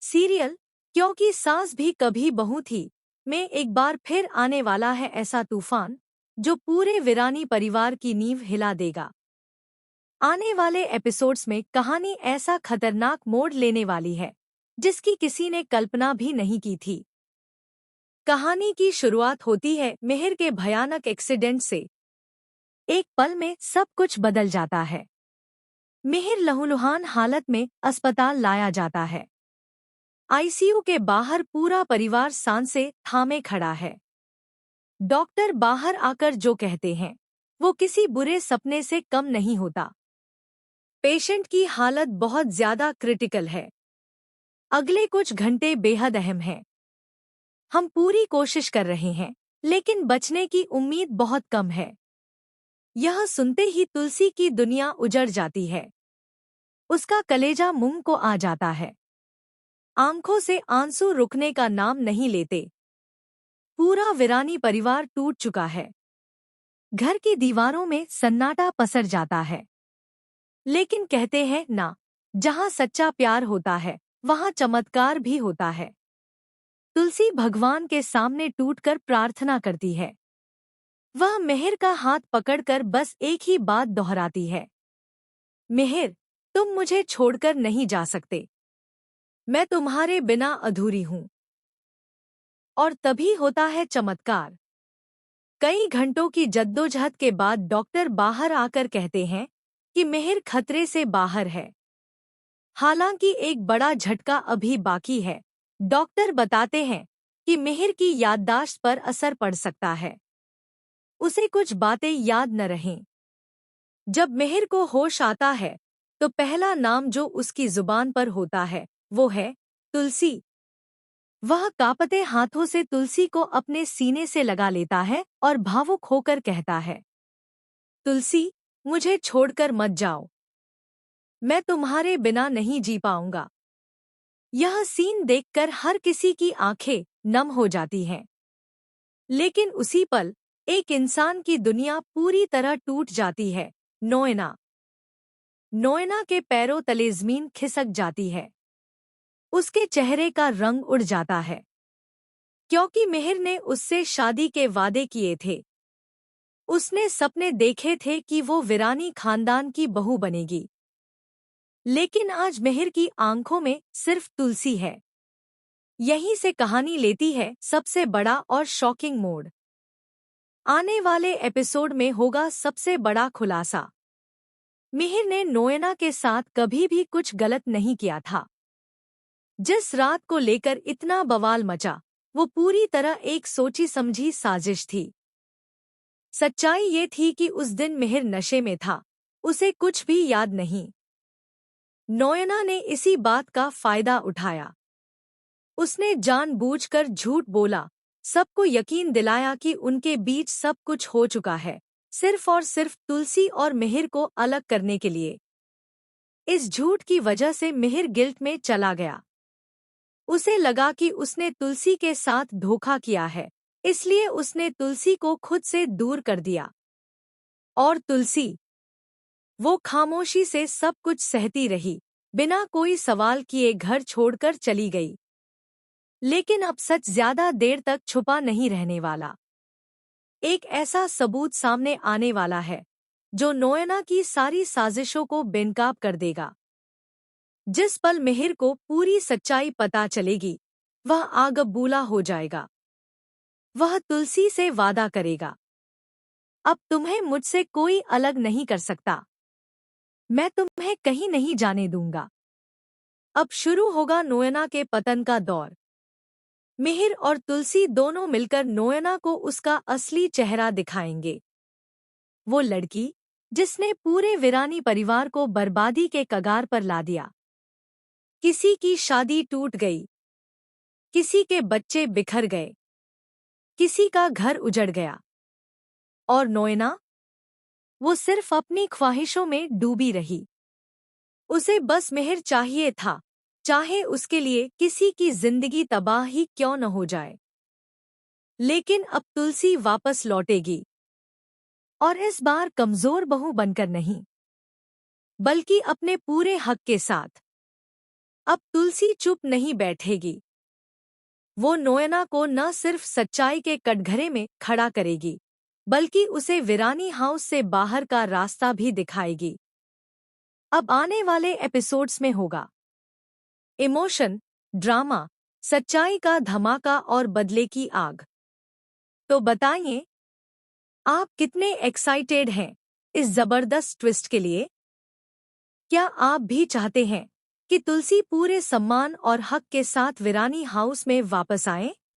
Serial क्योंकि सास भी कभी बहू थी में एक बार फिर आने वाला है ऐसा तूफान जो पूरे वीरानी परिवार की नींव हिला देगा। आने वाले एपिसोड्स में कहानी ऐसा खतरनाक मोड़ लेने वाली है जिसकी किसी ने कल्पना भी नहीं की थी। कहानी की शुरुआत होती है मिहिर के भयानक एक्सीडेंट से। एक पल में सब कुछ बदल जाता है। मिहिर लहूलुहान हालत में अस्पताल लाया जाता है। आईसीयू के बाहर पूरा परिवार सांसें थामे खड़ा है। डॉक्टर बाहर आकर जो कहते हैं वो किसी बुरे सपने से कम नहीं होता। पेशेंट की हालत बहुत ज्यादा क्रिटिकल है। अगले कुछ घंटे बेहद अहम हैं। हम पूरी कोशिश कर रहे हैं लेकिन बचने की उम्मीद बहुत कम है। यह सुनते ही तुलसी की दुनिया उजड़ जाती है। उसका कलेजा मुंह को आ जाता है। आंखों से आंसू रुकने का नाम नहीं लेते। पूरा वीरानी परिवार टूट चुका है। घर की दीवारों में सन्नाटा पसर जाता है। लेकिन कहते हैं ना, जहां सच्चा प्यार होता है वहां चमत्कार भी होता है। तुलसी भगवान के सामने टूटकर प्रार्थना करती है। वह मिहिर का हाथ पकड़कर बस एक ही बात दोहराती है, मिहिर, तुम मुझे छोड़कर नहीं जा सकते। मैं तुम्हारे बिना अधूरी हूं। और तभी होता है चमत्कार। कई घंटों की जद्दोजहद के बाद डॉक्टर बाहर आकर कहते हैं कि मिहिर खतरे से बाहर है। हालांकि एक बड़ा झटका अभी बाकी है। डॉक्टर बताते हैं कि मिहिर की याददाश्त पर असर पड़ सकता है। उसे कुछ बातें याद न रहें। जब मिहिर को होश आता है तो पहला नाम जो उसकी जुबान पर होता है वो है तुलसी। वह कांपते हाथों से तुलसी को अपने सीने से लगा लेता है और भावुक होकर कहता है, तुलसी, मुझे छोड़कर मत जाओ। मैं तुम्हारे बिना नहीं जी पाऊंगा। यह सीन देखकर हर किसी की आंखें नम हो जाती हैं। लेकिन उसी पल एक इंसान की दुनिया पूरी तरह टूट जाती है। नोएना। नोएना के पैरों तले जमीन खिसक जाती है। उसके चेहरे का रंग उड़ जाता है क्योंकि मिहिर ने उससे शादी के वादे किए थे। उसने सपने देखे थे कि वो वीरानी खानदान की बहू बनेगी। लेकिन आज मिहिर की आंखों में सिर्फ तुलसी है। यहीं से कहानी लेती है सबसे बड़ा और शॉकिंग मोड़। आने वाले एपिसोड में होगा सबसे बड़ा खुलासा। मिहिर ने नोएना के साथ कभी भी कुछ गलत नहीं किया था। जिस रात को लेकर इतना बवाल मचा वो पूरी तरह एक सोची समझी साजिश थी। सच्चाई ये थी कि उस दिन मिहिर नशे में था। उसे कुछ भी याद नहीं। नोएना ने इसी बात का फायदा उठाया। उसने जानबूझकर झूठ बोला, सबको यकीन दिलाया कि उनके बीच सब कुछ हो चुका है, सिर्फ और सिर्फ तुलसी और मिहिर को अलग करने के लिए। इस झूठ की वजह से मिहिर गिल्ट में चला गया। उसे लगा कि उसने तुलसी के साथ धोखा किया है, इसलिए उसने तुलसी को खुद से दूर कर दिया। और तुलसी, वो खामोशी से सब कुछ सहती रही, बिना कोई सवाल किए घर छोड़कर चली गई। लेकिन अब सच ज्यादा देर तक छुपा नहीं रहने वाला। एक ऐसा सबूत सामने आने वाला है जो नोएना की सारी साजिशों को बेनकाब कर देगा। जिस पल मिहिर को पूरी सच्चाई पता चलेगी वह आग बबूला हो जाएगा। वह तुलसी से वादा करेगा, अब तुम्हें मुझसे कोई अलग नहीं कर सकता। मैं तुम्हें कहीं नहीं जाने दूंगा। अब शुरू होगा नोएना के पतन का दौर। मिहिर और तुलसी दोनों मिलकर नोएना को उसका असली चेहरा दिखाएंगे। वो लड़की जिसने पूरे वीरानी परिवार को बर्बादी के कगार पर ला दिया। किसी की शादी टूट गई, किसी के बच्चे बिखर गए, किसी का घर उजड़ गया। और नोएना, वो सिर्फ अपनी ख्वाहिशों में डूबी रही। उसे बस मिहिर चाहिए था, चाहे उसके लिए किसी की जिंदगी तबाह ही क्यों न हो जाए। लेकिन अब तुलसी वापस लौटेगी। और इस बार कमजोर बहू बनकर नहीं, बल्कि अपने पूरे हक के साथ। अब तुलसी चुप नहीं बैठेगी। वो नोएना को न सिर्फ सच्चाई के कटघरे में खड़ा करेगी, बल्कि उसे वीरानी हाउस से बाहर का रास्ता भी दिखाएगी। अब आने वाले एपिसोड्स में होगा इमोशन, ड्रामा, सच्चाई का धमाका और बदले की आग। तो बताइए, आप कितने एक्साइटेड हैं इस जबरदस्त ट्विस्ट के लिए? क्या आप भी चाहते हैं कि तुलसी पूरे सम्मान और हक के साथ वीरानी हाउस में वापस आए?